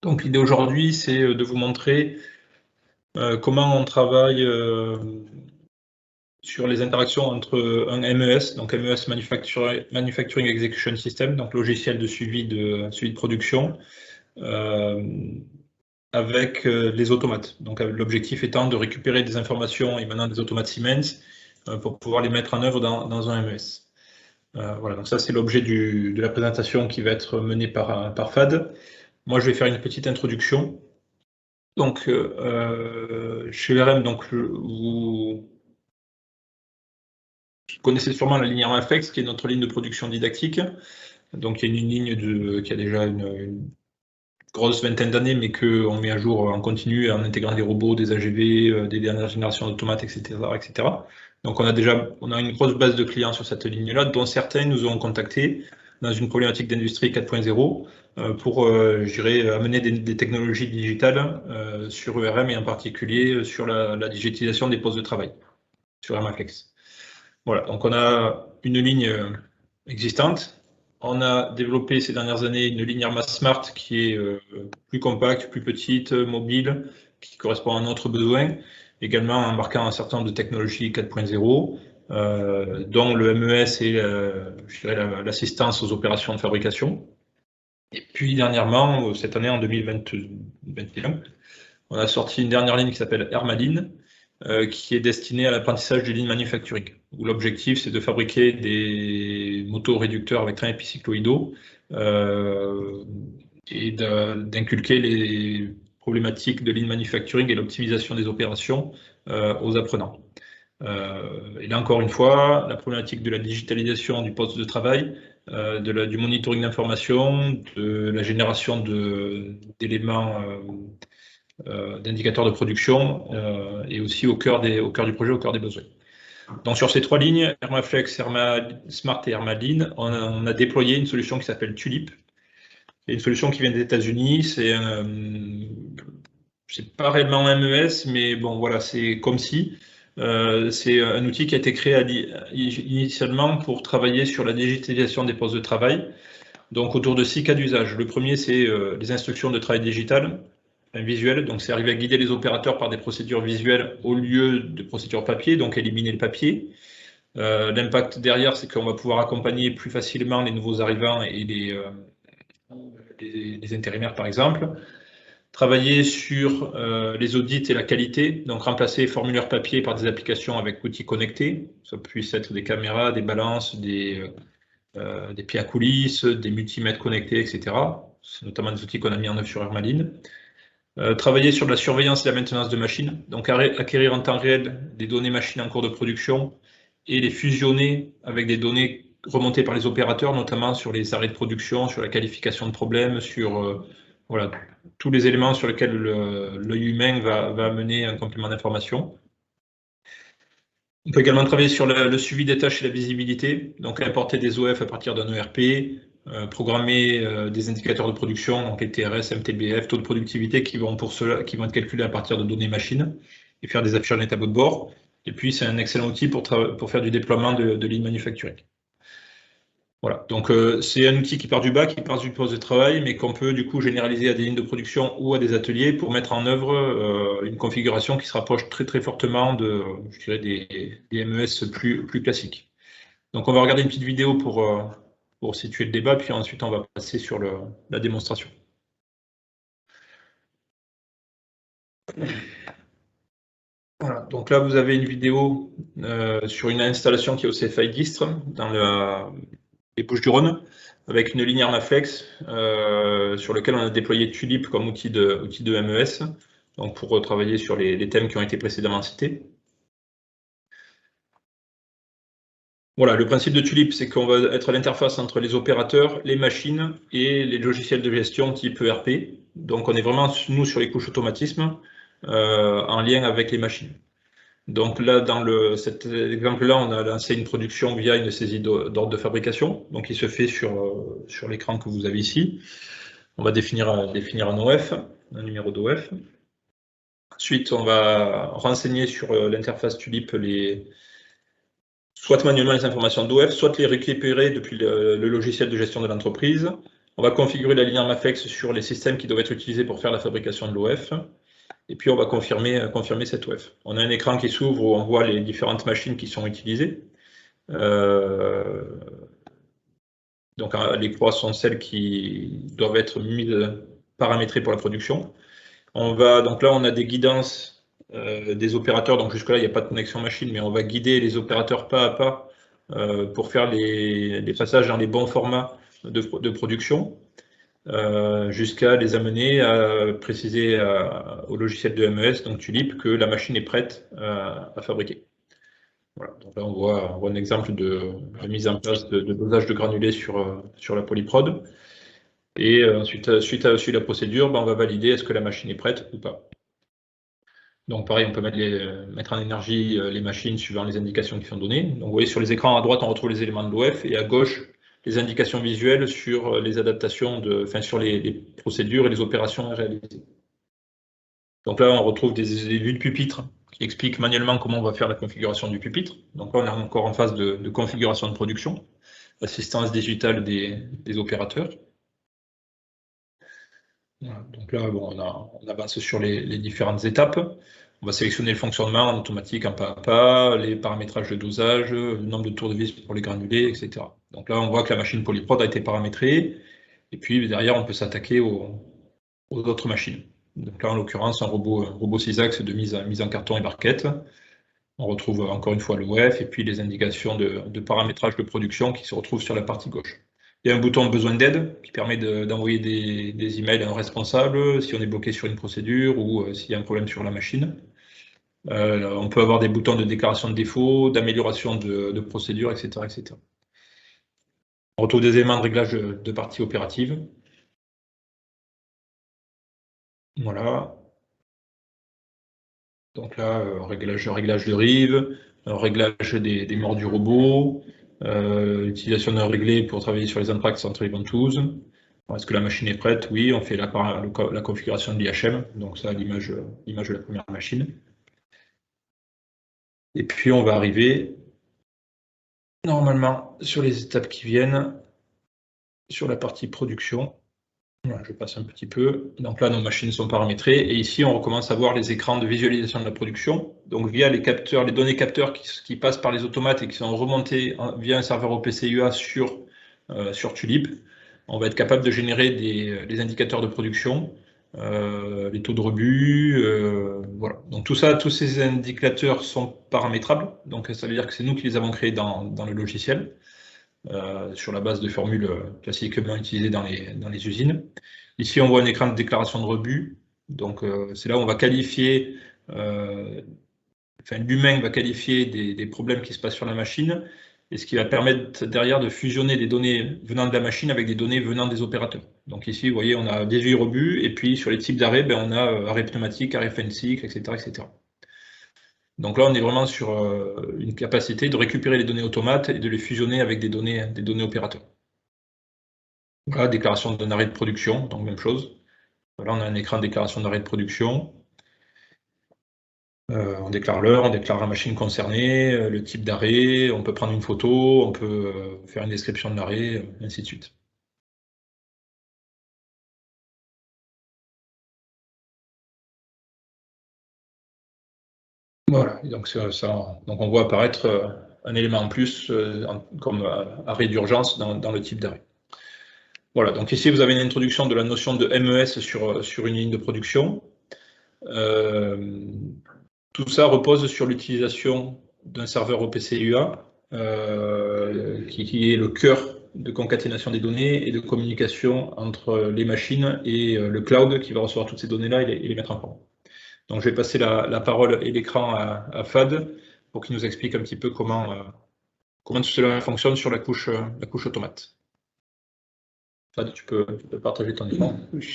Donc l'idée aujourd'hui, c'est de vous montrer comment on travaille sur les interactions entre un MES, donc MES Manufacturing Execution System, donc logiciel de suivi de production, avec les automates. Donc l'objectif étant de récupérer des informations émanant des automates Siemens pour pouvoir les mettre en œuvre dans un MES. Voilà, donc ça c'est l'objet de la présentation qui va être menée par Fad. Moi je vais faire une petite introduction. Donc chez VRM, donc, vous connaissez sûrement la ligne Hermaflex, qui est notre ligne de production didactique. Donc il y a une ligne qui a déjà une grosse vingtaine d'années, mais qu'on met à jour en continu en intégrant des robots, des AGV, des dernières générations d'automates, etc., etc. Donc on a une grosse base de clients sur cette ligne-là, dont certains nous ont contactés dans une problématique d'industrie 4.0 pour, je dirais, amener des technologies digitales sur ERM et en particulier sur la digitalisation des postes de travail sur Hermaflex. Voilà, donc on a une ligne existante. On a développé ces dernières années une ligne Herma Smart qui est plus compacte, plus petite, mobile, qui correspond à notre besoin, également embarquant un certain nombre de technologies 4.0, dont le MES et l'assistance aux opérations de fabrication. Et puis dernièrement, cette année en 2021, on a sorti une dernière ligne qui s'appelle Hermaline, qui est destinée à l'apprentissage des lignes manufacturing, où l'objectif c'est de fabriquer des motos réducteurs avec trains épicycloïdaux et d'inculquer les problématiques de ligne manufacturing et l'optimisation des opérations aux apprenants. Et là encore une fois, la problématique de la digitalisation du poste de travail, du monitoring d'information, de la génération d'éléments d'indicateurs de production et aussi au cœur du projet, au cœur des besoins. Donc sur ces trois lignes, Hermaflex, Smart et Hermaline, on a déployé une solution qui s'appelle Tulip. C'est une solution qui vient des États-Unis. C'est pas réellement un MES, mais bon voilà, c'est comme si. C'est un outil qui a été créé initialement pour travailler sur la digitalisation des postes de travail. Donc autour de 6 cas d'usage. Le premier, c'est les instructions de travail digital, visuel. Donc c'est arriver à guider les opérateurs par des procédures visuelles au lieu de procédures papier, donc éliminer le papier. L'impact derrière, c'est qu'on va pouvoir accompagner plus facilement les nouveaux arrivants et les intérimaires, par exemple. Travailler sur les audits et la qualité, donc remplacer les formulaires papier par des applications avec outils connectés. Ça puisse être des caméras, des balances, des pieds à coulisses, des multimètres connectés, etc. C'est notamment des outils qu'on a mis en œuvre sur Hermaline. Travailler sur la surveillance et la maintenance de machines, donc acquérir en temps réel des données machines en cours de production et les fusionner avec des données remontées par les opérateurs, notamment sur les arrêts de production, sur la qualification de problèmes, sur voilà, tous les éléments sur lesquels l'œil humain va amener un complément d'information. On peut également travailler sur le suivi des tâches et la visibilité, donc importer des OF à partir d'un ERP, programmer des indicateurs de production, donc les TRS, MTBF, taux de productivité qui vont être calculés à partir de données machines et faire des affichages dans les tableaux de bord. Et puis c'est un excellent outil pour faire du déploiement de lignes manufacturing. Voilà, donc c'est un outil qui part du bas, qui part du poste de travail, mais qu'on peut du coup généraliser à des lignes de production ou à des ateliers pour mettre en œuvre une configuration qui se rapproche très très fortement je dirais, des MES plus classiques. Donc on va regarder une petite vidéo pour situer le débat, puis ensuite on va passer sur la démonstration. Voilà, donc là vous avez une vidéo sur une installation qui est au CFA d'Istres, dans les Bouches-du-Rhône, avec une ligne Hermaflex sur laquelle on a déployé Tulip comme outil de MES, donc pour travailler sur les thèmes qui ont été précédemment cités. Voilà, le principe de Tulip, c'est qu'on va être à l'interface entre les opérateurs, les machines et les logiciels de gestion type ERP. Donc on est vraiment, nous, sur les couches automatisme, en lien avec les machines. Donc là, dans cet exemple-là, on a lancé une production via une saisie d'ordre de fabrication, donc il se fait sur l'écran que vous avez ici. On va définir un OF, un numéro d'OF. Ensuite, on va renseigner sur l'interface Tulip soit manuellement les informations d'OF, soit les récupérer depuis le logiciel de gestion de l'entreprise, On va configurer la ligne ArmAFEX sur les systèmes qui doivent être utilisés pour faire la fabrication de l'OF. Et puis, on va confirmer cette OF. On a un écran qui s'ouvre où on voit les différentes machines qui sont utilisées. Donc, les croix sont celles qui doivent être mises paramétrées pour la production. Donc là, on a des guidances des opérateurs. Donc, jusque-là, il n'y a pas de connexion machine, mais on va guider les opérateurs pas à pas pour faire les passages dans les bons formats de production. Jusqu'à les amener à préciser au logiciel de MES, donc Tulip, que la machine est prête à fabriquer. Voilà. Donc là, on voit un exemple de mise en place de dosage de granulés sur la polyprod. Et suite à la procédure, on va valider est-ce que la machine est prête ou pas. Donc pareil, on peut mettre en énergie les machines suivant les indications qui sont données. Donc vous voyez sur les écrans à droite, on retrouve les éléments de l'OF et à gauche, les indications visuelles sur les adaptations, sur les procédures et les opérations à réaliser. Donc là, on retrouve des vues de pupitre qui expliquent manuellement comment on va faire la configuration du pupitre. Donc là, on est encore en phase de configuration de production, assistance digitale des opérateurs. Voilà. Donc là, on avance sur les différentes étapes. On va sélectionner le fonctionnement en automatique, en pas à pas, les paramétrages de dosage, le nombre de tours de vis pour les granulés, etc. Donc là, on voit que la machine polyprod a été paramétrée. Et puis derrière, on peut s'attaquer aux autres machines. Donc là, en l'occurrence, un robot 6 axes de mise en carton et barquette. On retrouve encore une fois l'OF et puis les indications de paramétrage de production qui se retrouvent sur la partie gauche. Il y a un bouton besoin d'aide qui permet d'envoyer des emails à un responsable si on est bloqué sur une procédure ou s'il y a un problème sur la machine. On peut avoir des boutons de déclaration de défaut, d'amélioration de procédure, etc., etc. On retrouve des éléments de réglage de parties opératives. Voilà. Donc là, réglage de rive, réglage des morts du robot, utilisation d'un réglé pour travailler sur les Anthrax entre les ventouses. Est-ce que la machine est prête? Oui, on fait la configuration de l'IHM, donc ça, l'image de la première machine. Et puis, on va arriver, normalement, sur les étapes qui viennent, sur la partie production. Voilà, je passe un petit peu. Donc là, nos machines sont paramétrées. Et ici, on recommence à voir les écrans de visualisation de la production. Donc via les capteurs, les données capteurs qui passent par les automates et qui sont remontées via un serveur OPC-UA sur Tulip, on va être capable de générer des indicateurs de production, les taux de rebut, voilà. Donc tout ça, tous ces indicateurs sont paramétrables. Donc ça veut dire que c'est nous qui les avons créés dans le logiciel. Sur la base de formules classiquement utilisées dans les usines. Ici, on voit un écran de déclaration de rebut. Donc, c'est là où on va qualifier, l'humain va qualifier des problèmes qui se passent sur la machine, et ce qui va permettre derrière de fusionner des données venant de la machine avec des données venant des opérateurs. Donc ici, vous voyez, on a 18 rebuts, et puis sur les types d'arrêts, on a arrêt pneumatique, arrêt fin de cycle, etc., etc. Donc là, on est vraiment sur une capacité de récupérer les données automates et de les fusionner avec des données opérateurs. Voilà, déclaration d'un arrêt de production, donc même chose. Là, on a un écran de déclaration d'arrêt de production. On déclare l'heure, on déclare la machine concernée, le type d'arrêt, on peut prendre une photo, on peut faire une description de l'arrêt, ainsi de suite. Voilà, et donc on voit apparaître un élément en plus comme arrêt d'urgence dans le type d'arrêt. Voilà, donc ici vous avez une introduction de la notion de MES sur une ligne de production. Tout ça repose sur l'utilisation d'un serveur OPC-UA qui est le cœur de concaténation des données et de communication entre les machines et le cloud qui va recevoir toutes ces données-là et les mettre en forme. Donc je vais passer la parole et l'écran à Fad pour qu'il nous explique un petit peu comment tout cela fonctionne sur la couche automate. Fad, tu peux partager ton écran. Oui.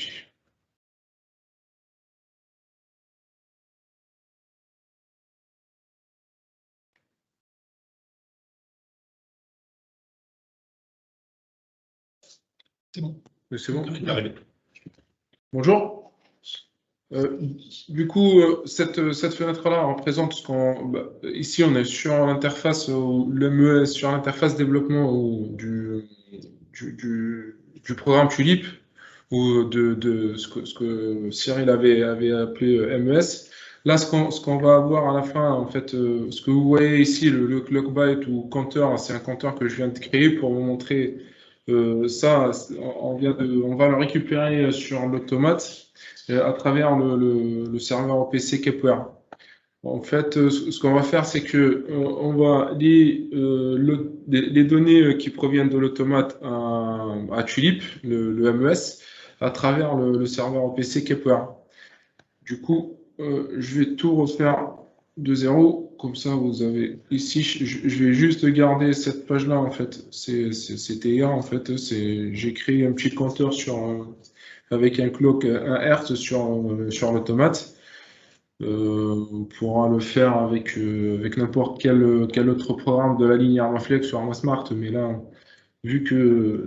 C'est bon. C'est bon. Bonjour. Du coup, cette fenêtre-là représente ce qu'on... ici, on est sur l'interface, le MES, sur l'interface développement du du programme Tulip ou de ce que Cyril avait appelé MES. Là, ce qu'on va avoir à la fin, en fait, ce que vous voyez ici, le clock byte ou compteur, c'est un compteur que je viens de créer pour vous montrer ça. On va le récupérer sur l'automate à travers le serveur OPC Kepware. En fait, ce qu'on va faire, c'est que on va lier les données qui proviennent de l'automate à Tulip, le MES, à travers le serveur OPC Kepware. Du coup, je vais tout refaire de zéro. Comme ça, vous avez ici, je vais juste garder cette page-là, en fait. C'était hier, en fait. J'ai créé un petit compteur avec un clock, un Hertz sur l'automate. On pourra le faire avec n'importe quel autre programme de la ligne Armaflex sur Armasmart, mais là, vu que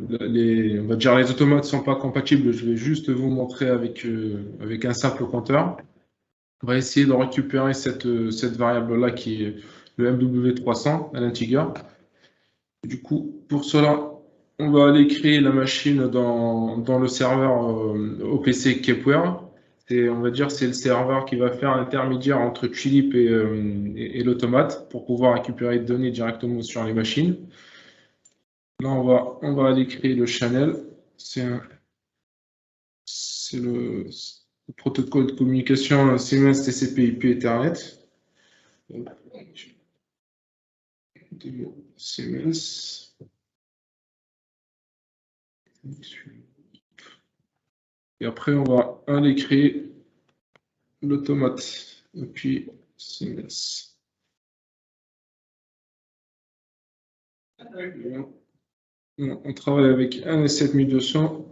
on va dire les automates ne sont pas compatibles, je vais juste vous montrer avec un simple compteur. On va essayer de récupérer cette variable-là qui est le MW300 à l'integer. Du coup, pour cela, on va aller créer la machine dans le serveur OPC Kepware. On va dire c'est le serveur qui va faire l'intermédiaire entre Tulip et l'automate pour pouvoir récupérer des données directement sur les machines. Là, on va aller créer le channel. C'est le protocole de communication Siemens TCP/IP Ethernet. Siemens. Et après, on va aller créer l'automate. Et puis, Siemens. On travaille avec un S7200.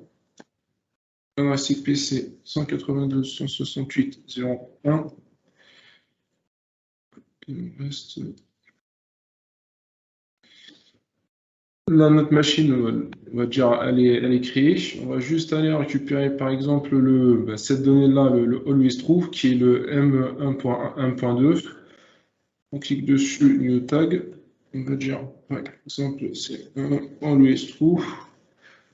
L'adresse IP, c'est 192.168.0.1. Là, notre machine, on va dire, elle est créée. On va juste aller récupérer, par exemple, cette donnée-là, le always true, qui est le M1.1.2. On clique dessus, new tag. On va dire, par exemple, c'est un always true.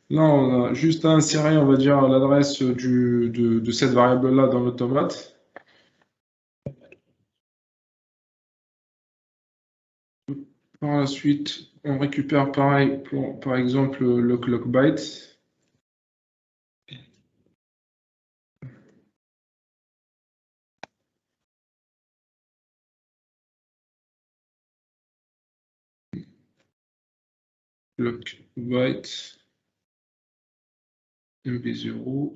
Là, on a juste à insérer, on va dire, l'adresse de cette variable-là dans l'automate. Par la suite, on récupère pareil pour, par exemple, le clock byte. Clock byte MB0,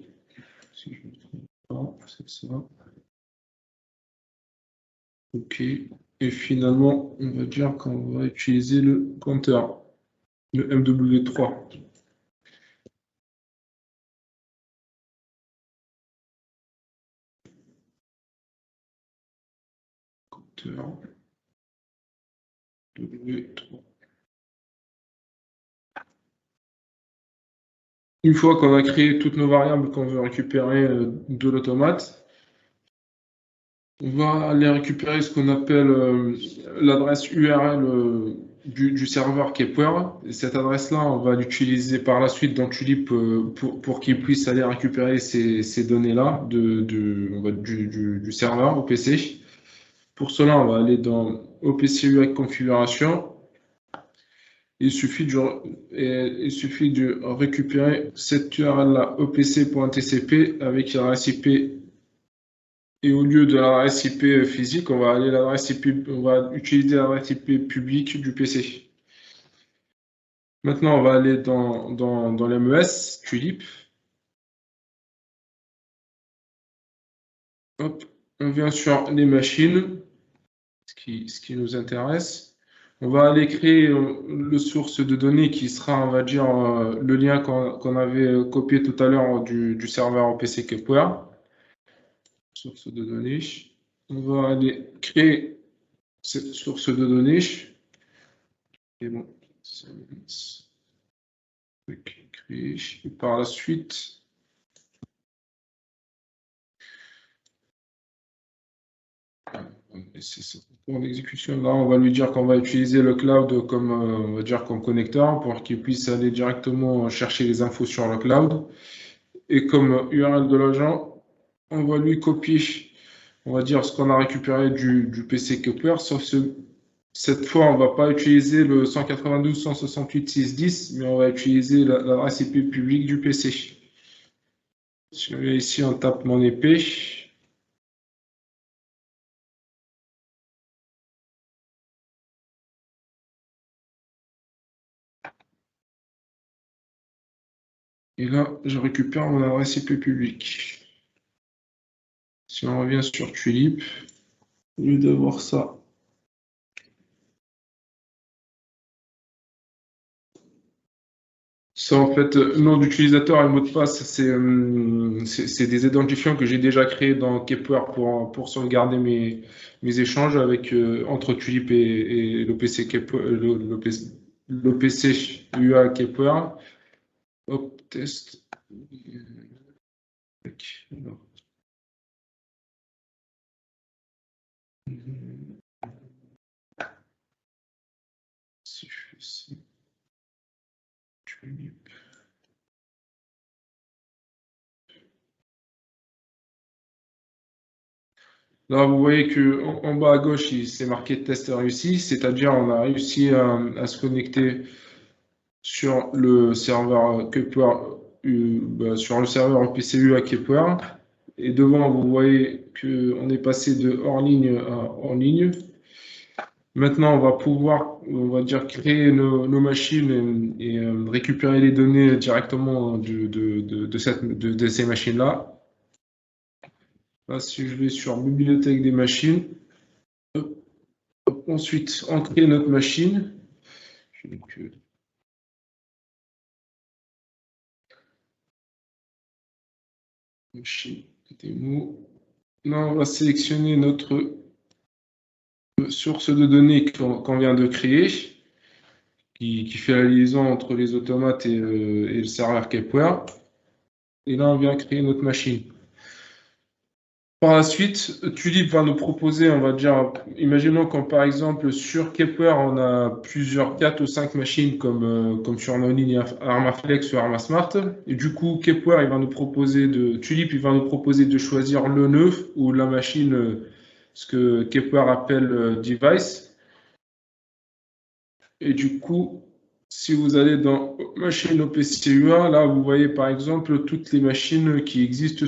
si je ne me trompe pas, c'est ça. OK. Et finalement, on va dire qu'on va utiliser le compteur, le MW3. Compteur W3. Une fois qu'on a créé toutes nos variables qu'on veut récupérer de l'automate, on va aller récupérer ce qu'on appelle l'adresse URL du serveur Kepware. Et cette adresse-là, on va l'utiliser par la suite dans Tulip pour qu'il puisse aller récupérer ces données-là du serveur OPC. Pour cela, on va aller dans OPC UI configuration. Il suffit de récupérer cette URL-là opc.tcp avec l'adresse IP. Et au lieu de l'adresse IP physique, on va utiliser l'adresse IP publique du PC. Maintenant, on va aller dans l'MES, Tulip. Hop, on vient sur les machines, ce qui nous intéresse. On va aller créer le source de données qui sera, on va dire, le lien qu'on avait copié tout à l'heure du serveur PC Kepware. Source de données. On va aller créer cette source de données. Et bon, créer. Et par la suite, c'est pour l'exécution. Là, on va lui dire qu'on va utiliser le cloud comme, on va dire, comme connecteur pour qu'il puisse aller directement chercher les infos sur le cloud. Et comme URL de l'agent, on va lui copier, on va dire, ce qu'on a récupéré du PC Kepler, sauf cette fois, on ne va pas utiliser le 192.168.6.10, mais on va utiliser l'adresse IP publique du PC. Si je vais ici, on tape mon IP. Et là, je récupère mon adresse IP publique. Si on revient sur Tulip, au lieu d'avoir ça, en fait, nom d'utilisateur et mot de passe, c'est des identifiants que j'ai déjà créés dans Kepler pour sauvegarder mes échanges avec, entre Tulip et l'OPC l'OPC UA Kepler. Hop, test. Alors. Si je fais ça, Tulip. Là, vous voyez qu'en bas à gauche, c'est marqué test réussi, c'est-à-dire on a réussi à se connecter sur le serveur Kepler, sur le serveur EPCU à Kepler. Et devant, vous voyez qu'on est passé de hors ligne à en ligne. Maintenant, on va pouvoir, on va dire, créer nos machines et récupérer les données directement de ces machines-là. Là, si je vais sur Bibliothèque des machines, ensuite, on crée notre machine. Machine démo. Là, on va sélectionner notre source de données qu'on vient de créer, qui fait la liaison entre les automates et le serveur Kepler. Et là, on vient créer notre machine. Par la suite, Tulip va nous proposer, on va dire, imaginons qu'on par exemple sur Kepler, on a plusieurs 4 ou 5 machines comme sur nos lignes Armaflex ou Armasmart. Et du coup, Kepler, il va nous proposer Tulip, il va nous proposer de choisir le nœud ou la machine, ce que Kepler appelle device. Et du coup, si vous allez dans machine OPCUA, là, vous voyez par exemple toutes les machines qui existent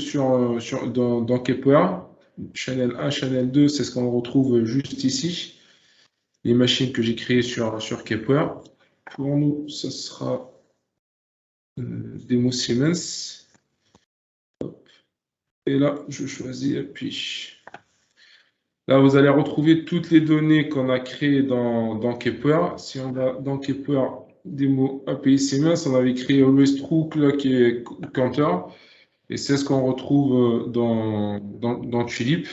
dans Kepler. Channel 1, Channel 2, c'est ce qu'on retrouve juste ici. Les machines que j'ai créées sur Kepler. Pour nous, ce sera Demo Siemens. Et là, je choisis Appui. Là, vous allez retrouver toutes les données qu'on a créées dans Kepler. Si on va dans Kepler, démo API Siemens, on avait créé Always True, Clock et Counter. Et c'est ce qu'on retrouve dans Tulip.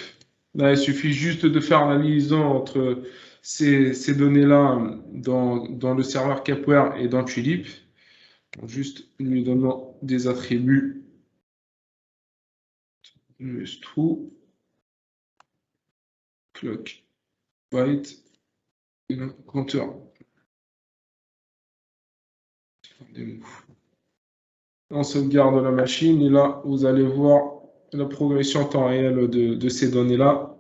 Là, il suffit juste de faire la liaison entre ces données-là dans le serveur Kepler et dans Tulip. Juste lui donnant des attributs. Always True, Clock, Byte, et Counter. On sauvegarde la machine et là, vous allez voir la progression en temps réel de ces données-là.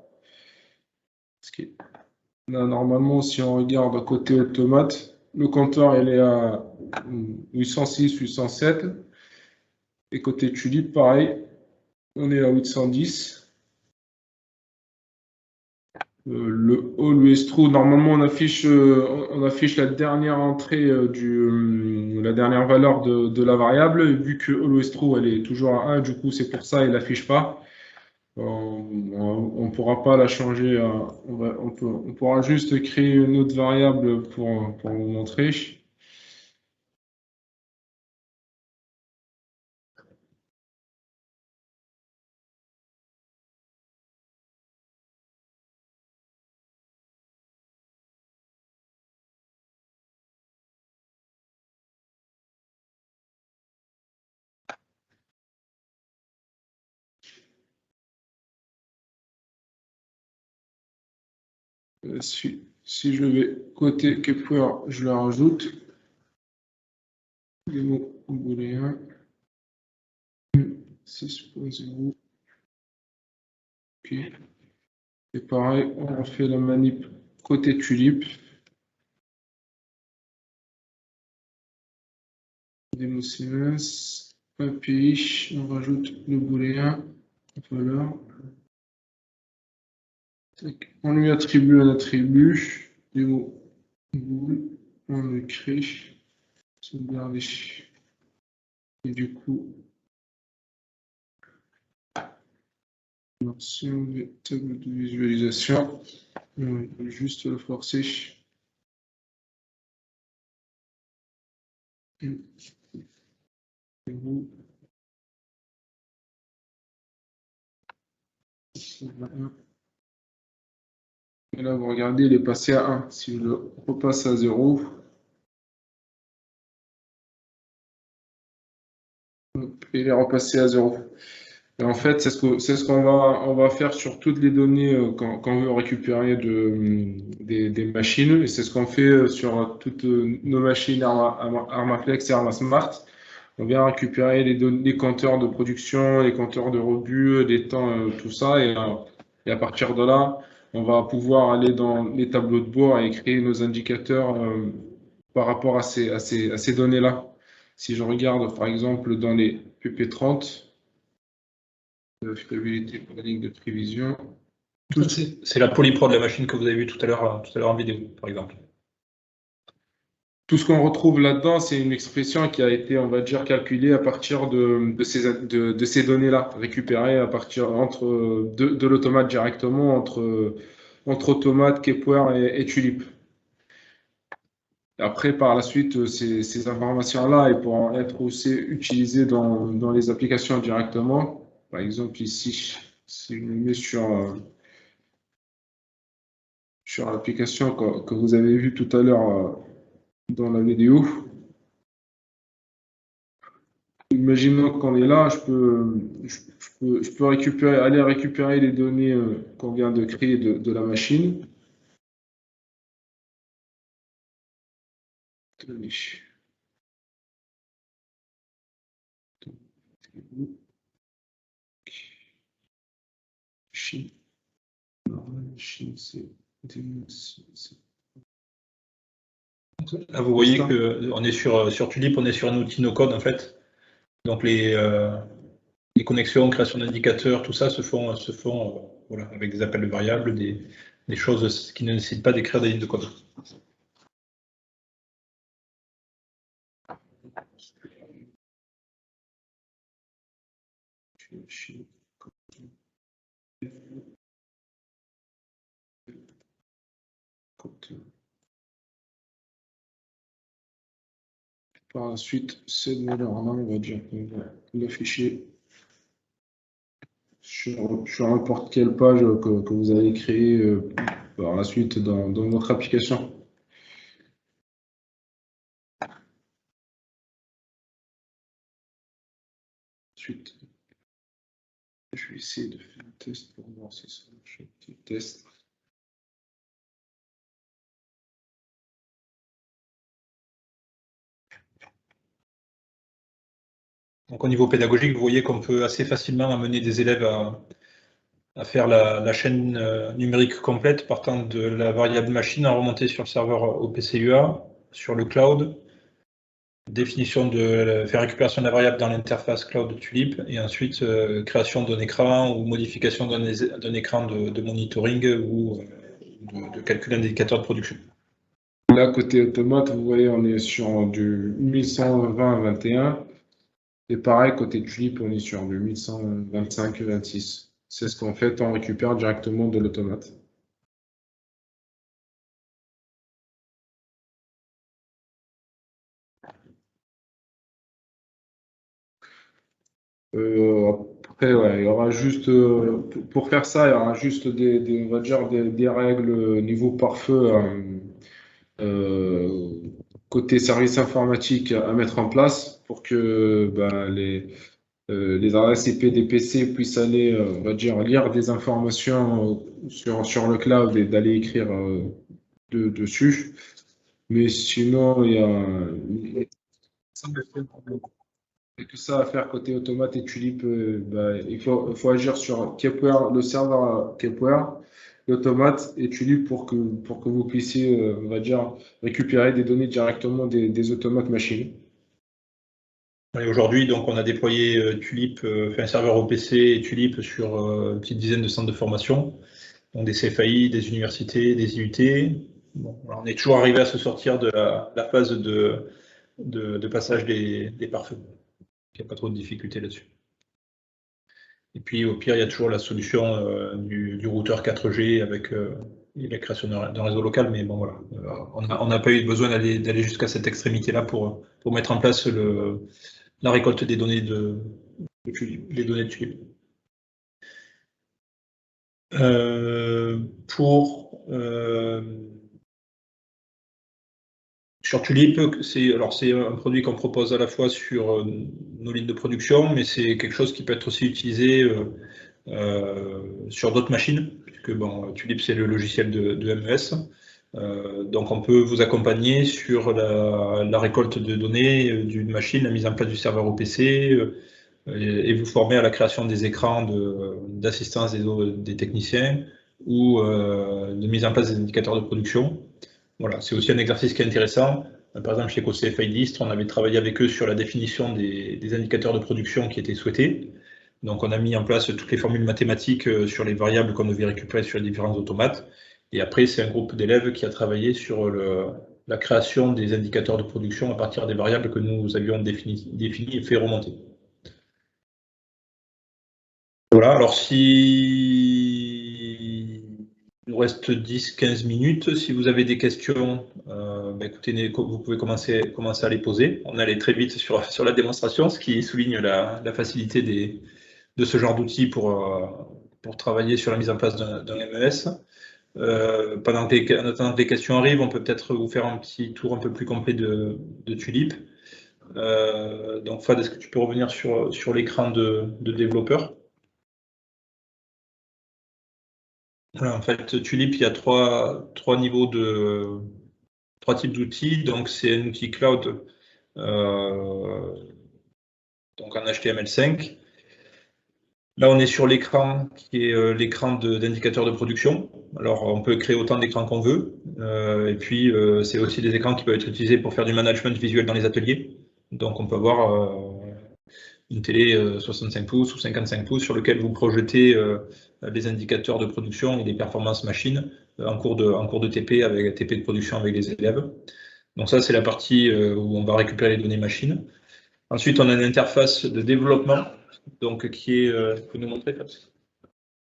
Là, normalement, si on regarde côté automate, le compteur il est à 806, 807. Et côté Tulip, pareil, on est à 810. Le Always True, normalement on affiche la dernière entrée la dernière valeur de la variable. Et vu que Always True elle est toujours à 1, du coup c'est pour ça il n'affiche pas. On ne pourra pas la changer. On pourra juste créer une autre variable pour vous montrer. Si je vais côté Kepler, je le rajoute. Les mots booléens. 6.0. Ok. Et pareil, on fait la manip côté tulipe. Demo Siemens. API, on rajoute le booléen. Voilà. On lui attribue un attribut. Demo bool. On le crée. Sauvegarder. Et du coup, si on veut table de visualisation, on va juste le forcer. Et là, vous regardez, il est passé à 1. Si je le repasse à 0, il est repassé à 0. Et en fait, c'est ce qu'on va faire sur toutes les données quand on veut récupérer des machines. Et c'est ce qu'on fait sur toutes nos machines Armaflex et Armasmart. On vient récupérer les compteurs de production, les compteurs de rebut, les temps, tout ça. Et à partir de là, on va pouvoir aller dans les tableaux de bord et créer nos indicateurs par rapport à ces données-là. Si je regarde par exemple dans les PP30, fiabilité pour la ligne de prévision. C'est la polypro de la machine que vous avez vue tout à l'heure en vidéo, par exemple. Tout ce qu'on retrouve là-dedans, c'est une expression qui a été, on va dire, calculée à partir de ces données-là, récupérées à partir de l'automate directement entre automate, Kepler et Tulip. Après, par la suite, ces informations-là pourront être aussi utilisées dans les applications directement. Par exemple, ici, si je me mets sur l'application que vous avez vue tout à l'heure dans la vidéo. Imaginons qu'on est là, je peux aller récupérer les données qu'on vient de créer de la machine. Là, vous voyez qu'on est sur Tulip, on est sur un outil no-code en fait. Donc les connexions, création d'indicateurs, tout ça se font voilà, avec des appels de variables, des choses qui ne nécessitent pas d'écrire des lignes de code. Par la suite, cette valeur-là, on va dire qu'on va l'afficher sur n'importe quelle page que vous avez créée par la suite dans votre application. Ensuite, je vais essayer de faire un test pour voir si ça marche. Un petit test. Donc au niveau pédagogique, vous voyez qu'on peut assez facilement amener des élèves à faire la chaîne numérique complète partant de la variable machine à remonter sur le serveur OPC-UA, sur le cloud, définition faire récupération de la variable dans l'interface cloud de Tulip, et ensuite création d'un écran ou modification d'un écran de monitoring ou de calcul d'indicateur de production. Là, côté automate, vous voyez, on est sur du 1120-21. Et pareil, côté Tulip, on est sur du 1125-26. C'est ce qu'en fait, on récupère directement de l'automate. Après, ouais, il y aura juste, pour faire ça, il y aura juste on va dire des règles niveau pare-feu côté service informatique à mettre en place pour que bah, les adresses IP des PC puissent aller, on va dire, lire des informations sur le cloud et d'aller écrire dessus. Mais sinon, il y a que ça à faire côté Automate et Tulip. Il faut agir sur Kepware, le serveur Kepware, l'Automate et Tulip pour que vous puissiez, on va dire, récupérer des données directement des automates machines. Aujourd'hui, donc, on a déployé Tulip, fait un serveur au PC et Tulip sur une petite dizaine de centres de formation, donc des CFAI, des universités, des IUT. Bon, on est toujours arrivé à se sortir de la phase de passage des pare-feux. Il n'y a pas trop de difficultés là-dessus. Et puis, au pire, il y a toujours la solution du routeur 4G avec la création d'un réseau local, mais bon, voilà. On n'a pas eu besoin d'aller jusqu'à cette extrémité-là pour mettre en place la récolte des données les données de Tulip. Sur Tulip, c'est un produit qu'on propose à la fois sur nos lignes de production, mais c'est quelque chose qui peut être aussi utilisé sur d'autres machines, puisque bon, Tulip c'est le logiciel de MES. Donc on peut vous accompagner sur la récolte de données d'une machine, la mise en place du serveur au PC, et vous former à la création des écrans d'assistance des techniciens ou de mise en place des indicateurs de production. Voilà, c'est aussi un exercice qui est intéressant. Par exemple, chez CFAI Dist, on avait travaillé avec eux sur la définition des indicateurs de production qui étaient souhaités. Donc on a mis en place toutes les formules mathématiques sur les variables qu'on devait récupérer sur les différents automates. Et après, c'est un groupe d'élèves qui a travaillé sur la création des indicateurs de production à partir des variables que nous avions définies et fait remonter. Voilà, alors si il nous reste 10-15 minutes, si vous avez des questions, écoutez, vous pouvez commencer à les poser. On allait très vite sur la démonstration, ce qui souligne la facilité de ce genre d'outils pour travailler sur la mise en place d'un MES. En attendant que les questions arrivent, on peut peut-être vous faire un petit tour un peu plus complet de Tulip. Donc Fad, est-ce que tu peux revenir sur l'écran de développeur? Voilà, en fait, Tulip, il y a trois types d'outils. Donc, c'est un outil cloud donc en HTML5. Là, on est sur l'écran qui est l'écran d'indicateur de production. Alors, on peut créer autant d'écrans qu'on veut. Et puis, c'est aussi des écrans qui peuvent être utilisés pour faire du management visuel dans les ateliers. Donc, on peut avoir une télé 65 pouces ou 55 pouces sur lequel vous projetez les indicateurs de production et les performances machines en cours de TP avec TP de production avec les élèves. Donc ça, c'est la partie où on va récupérer les données machines. Ensuite, on a une interface de développement, donc qui est, tu peux nous montrer,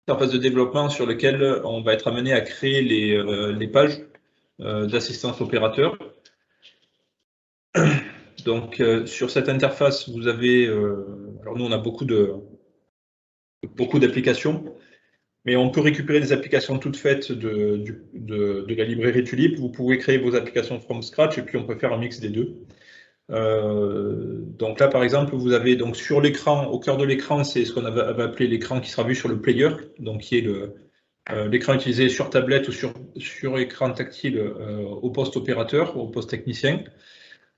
interface de développement sur lequel on va être amené à créer les pages d'assistance opérateur. Donc, sur cette interface, vous avez, alors nous, on a beaucoup d'applications, mais on peut récupérer des applications toutes faites de la librairie Tulip. Vous pouvez créer vos applications from scratch et puis on peut faire un mix des deux. Donc là, par exemple, vous avez donc sur l'écran, au cœur de l'écran, c'est ce qu'on va appeler l'écran qui sera vu sur le player, donc qui est l'écran utilisé sur tablette ou sur écran tactile au poste opérateur, au poste technicien.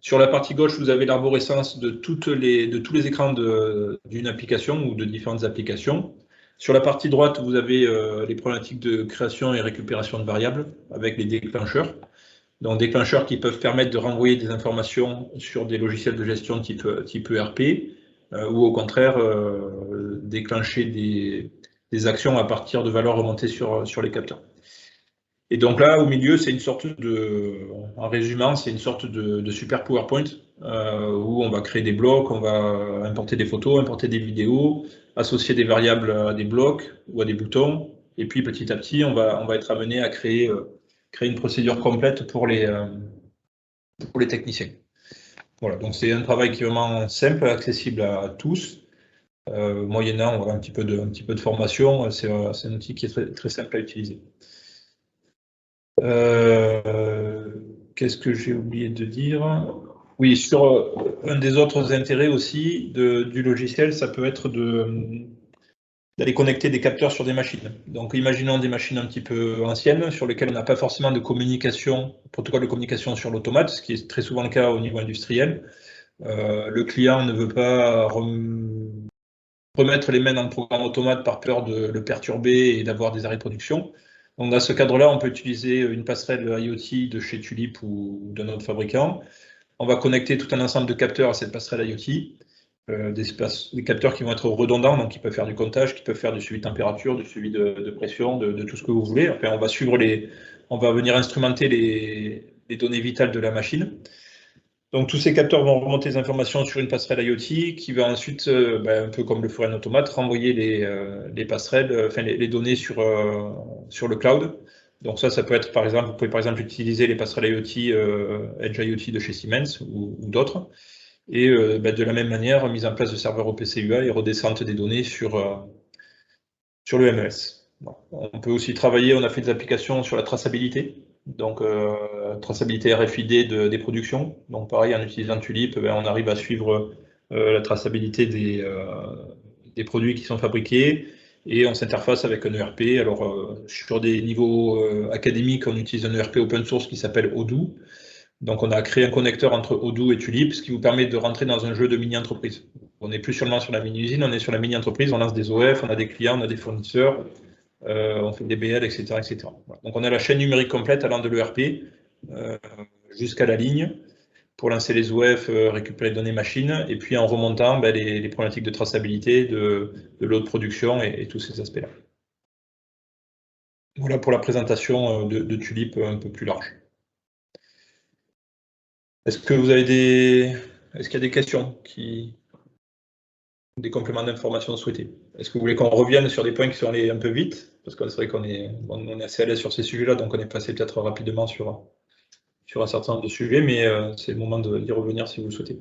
Sur la partie gauche, vous avez l'arborescence de tous les écrans d'une application ou de différentes applications. Sur la partie droite, vous avez les problématiques de création et récupération de variables avec les déclencheurs. Donc, déclencheurs qui peuvent permettre de renvoyer des informations sur des logiciels de gestion type ERP ou au contraire déclencher des actions à partir de valeurs remontées sur les capteurs. Et donc là, au milieu, c'est une sorte en résumant, c'est une sorte de super PowerPoint où on va créer des blocs, on va importer des photos, importer des vidéos, associer des variables à des blocs ou à des boutons. Et puis petit à petit, on va être amené à créer une procédure complète pour les techniciens. Voilà, donc c'est un travail qui est vraiment simple, accessible à tous. Moyennant un petit peu de formation, c'est un outil qui est très, très simple à utiliser. Qu'est-ce que j'ai oublié de dire? Oui, sur un des autres intérêts aussi du logiciel, ça peut être d'aller connecter des capteurs sur des machines. Donc imaginons des machines un petit peu anciennes sur lesquelles on n'a pas forcément de communication, protocole de communication sur l'automate, ce qui est très souvent le cas au niveau industriel. Le client ne veut pas remettre les mains dans le programme automate par peur de le perturber et d'avoir des arrêts de production. Donc dans ce cadre-là, on peut utiliser une passerelle IoT de chez Tulip ou d'un autre fabricant. On va connecter tout un ensemble de capteurs à cette passerelle IoT, des capteurs qui vont être redondants, donc qui peuvent faire du comptage, qui peuvent faire du suivi de température, du suivi de pression, de tout ce que vous voulez. Enfin, on va venir instrumenter les données vitales de la machine. Donc tous ces capteurs vont remonter les informations sur une passerelle IoT qui va ensuite, un peu comme le ferait un automate, renvoyer les passerelles, enfin les données sur le cloud. Donc ça peut être par exemple, vous pouvez par exemple utiliser les passerelles IoT, Edge IoT de chez Siemens ou d'autres. Et de la même manière, mise en place de serveurs OPC UA et redescente des données sur le MES. Bon. On peut aussi travailler, on a fait des applications sur la traçabilité. Donc, traçabilité RFID des productions. Donc, pareil, en utilisant Tulip, on arrive à suivre la traçabilité des produits qui sont fabriqués et on s'interface avec un ERP. Alors, sur des niveaux académiques, on utilise un ERP open source qui s'appelle Odoo. Donc, on a créé un connecteur entre Odoo et Tulip, ce qui vous permet de rentrer dans un jeu de mini-entreprise. On n'est plus seulement sur la mini-usine, on est sur la mini-entreprise, on lance des OF, on a des clients, on a des fournisseurs. On fait des BL, etc. etc. Voilà. Donc on a la chaîne numérique complète allant de l'ERP jusqu'à la ligne pour lancer les OF, récupérer les données machines, et puis en remontant les problématiques de traçabilité, de l'eau de production et tous ces aspects-là. Voilà pour la présentation de Tulip un peu plus large. Est-ce qu'il y a des questions des compléments d'information souhaités? Est-ce que vous voulez qu'on revienne sur des points qui sont allés un peu vite? Parce que c'est vrai qu'on est assez à l'aise sur ces sujets-là, donc on est passé peut-être rapidement sur un certain nombre de sujets, mais c'est le moment d'y revenir si vous le souhaitez.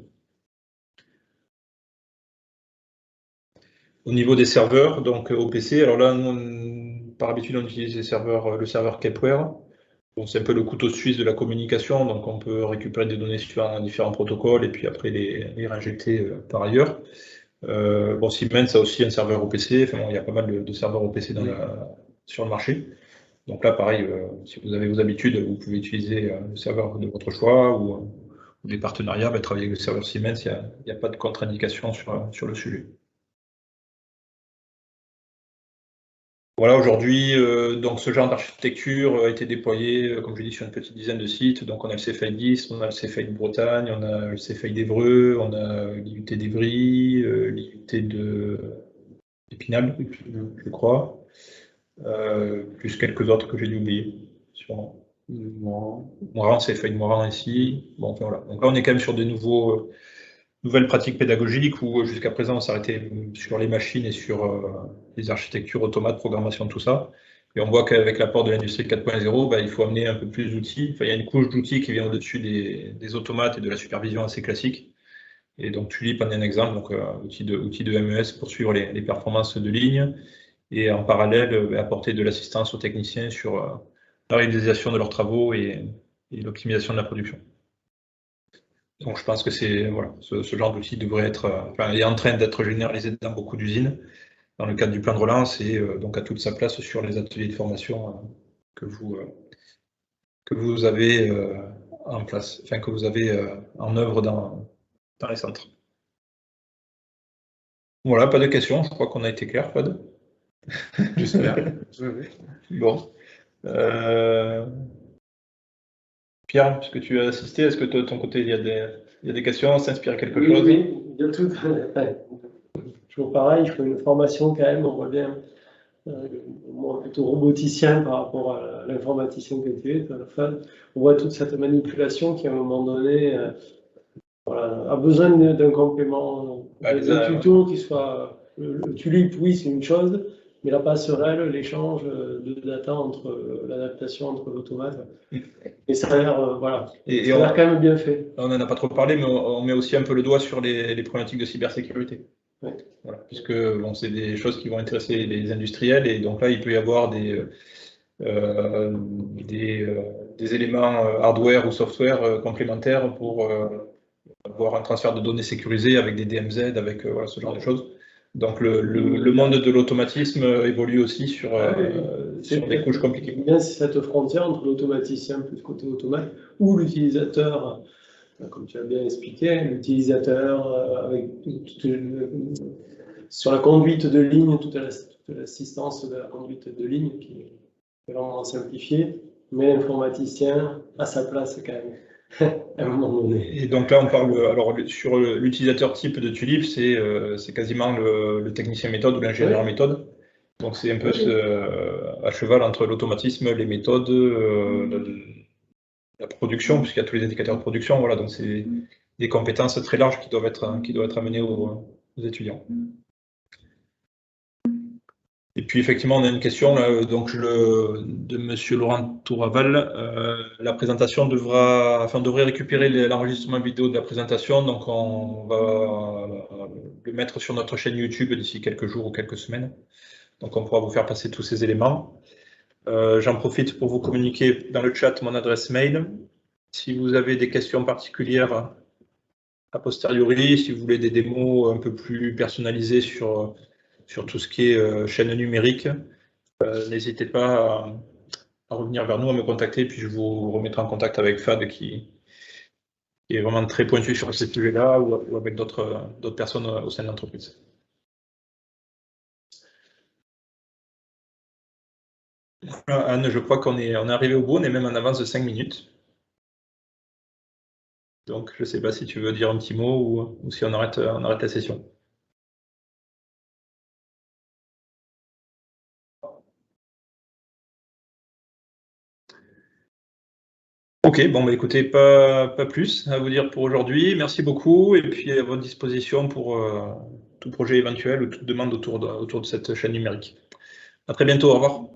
Au niveau des serveurs, donc OPC, alors là, nous, par habitude, on utilise le serveur Kepware. Bon, c'est un peu le couteau suisse de la communication, donc on peut récupérer des données sur différents protocoles et puis après les réinjecter par ailleurs. Siemens a aussi un serveur OPC, enfin, il y a pas mal de serveurs OPC sur le marché. Donc là, pareil, si vous avez vos habitudes, vous pouvez utiliser le serveur de votre choix ou des partenariats, travailler avec le serveur Siemens, il n'y a pas de contre-indication sur le sujet. Voilà, aujourd'hui, donc ce genre d'architecture a été déployé, comme je dis, sur une petite dizaine de sites. Donc on a le CFI 10, on a le CFI de Bretagne, on a le CFI d'Evreux, on a l'IUT d'Evry, l'IUT d'Épinal, je crois, plus quelques autres que j'ai dû oublier, sûrement. Morin, CFI de Morin ici. Bon, enfin, voilà. Donc là, on est quand même sur des nouvelles pratiques pédagogiques où jusqu'à présent on s'arrêtait sur les machines et sur les architectures automates, programmation, tout ça. Et on voit qu'avec l'apport de l'industrie 4.0, il faut amener un peu plus d'outils. Enfin, il y a une couche d'outils qui vient au-dessus des automates et de la supervision assez classique. Et donc Tulip en est un exemple, donc outil de MES pour suivre les performances de ligne et en parallèle apporter de l'assistance aux techniciens sur la réalisation de leurs travaux et l'optimisation de la production. Donc je pense que ce genre d'outil devrait être, est en train d'être généralisé dans beaucoup d'usines dans le cadre du plan de relance et donc a toute sa place sur les ateliers de formation que vous avez en place, enfin que vous avez en œuvre dans les centres. Voilà, pas de questions, je crois qu'on a été clair, Fred. J'espère. Bon. Pierre, puisque tu as assisté, est-ce que de ton côté, il y a des questions, s'inspire quelque chose? Oui, il y a tout. Toujours pareil, il faut une formation quand même, on voit bien. Moi, plutôt roboticien par rapport à l'informaticien que tu es, on voit toute cette manipulation qui, à un moment donné, a besoin d'un complément, d'un tuto qui soit. Le Tulip, oui, c'est une chose, mais la passerelle, l'échange de data l'adaptation entre l'automate. Et ça a l'air, ça a l'air quand même bien fait. On n'en a pas trop parlé, mais on met aussi un peu le doigt sur les problématiques de cybersécurité. Ouais. Voilà, puisque c'est des choses qui vont intéresser les industriels, et donc là, il peut y avoir des éléments hardware ou software complémentaires pour avoir un transfert de données sécurisé avec des DMZ, avec voilà, ce genre de choses. Donc le monde de l'automatisme évolue aussi sur des couches compliquées. Bien cette frontière entre l'automaticien plus côté automate ou l'utilisateur, comme tu as bien expliqué, l'utilisateur avec sur la conduite de ligne, toute l'assistance de la conduite de ligne qui est vraiment simplifiée, mais l'informaticien à sa place quand même. À un moment donné. Et donc là, on parle, alors sur l'utilisateur type de Tulip, c'est quasiment le technicien méthode ou l'ingénieur méthode. Donc c'est un peu à cheval entre l'automatisme, les méthodes, la production, puisqu'il y a tous les indicateurs de production. Voilà, donc c'est des compétences très larges qui doivent être amenées aux étudiants. Et puis effectivement, on a une question là, donc de Monsieur Laurent Touraval. La présentation devrait récupérer l'enregistrement vidéo de la présentation, donc on va le mettre sur notre chaîne YouTube d'ici quelques jours ou quelques semaines. Donc on pourra vous faire passer tous ces éléments. J'en profite pour vous communiquer dans le chat mon adresse mail. Si vous avez des questions particulières a posteriori, si vous voulez des démos un peu plus personnalisées sur tout ce qui est chaîne numérique, n'hésitez pas à revenir vers nous, à me contacter, puis je vous remettrai en contact avec Fad qui est vraiment très pointu sur ces sujets-là ou avec d'autres personnes au sein de l'entreprise. Anne, je crois qu'on est arrivé au bout, on est même en avance de 5 minutes. Donc je ne sais pas si tu veux dire un petit mot ou si on arrête la session. Ok, bon, bah, écoutez, pas plus à vous dire pour aujourd'hui. Merci beaucoup et puis à votre disposition pour tout projet éventuel ou toute demande autour de cette chaîne numérique. À très bientôt, au revoir.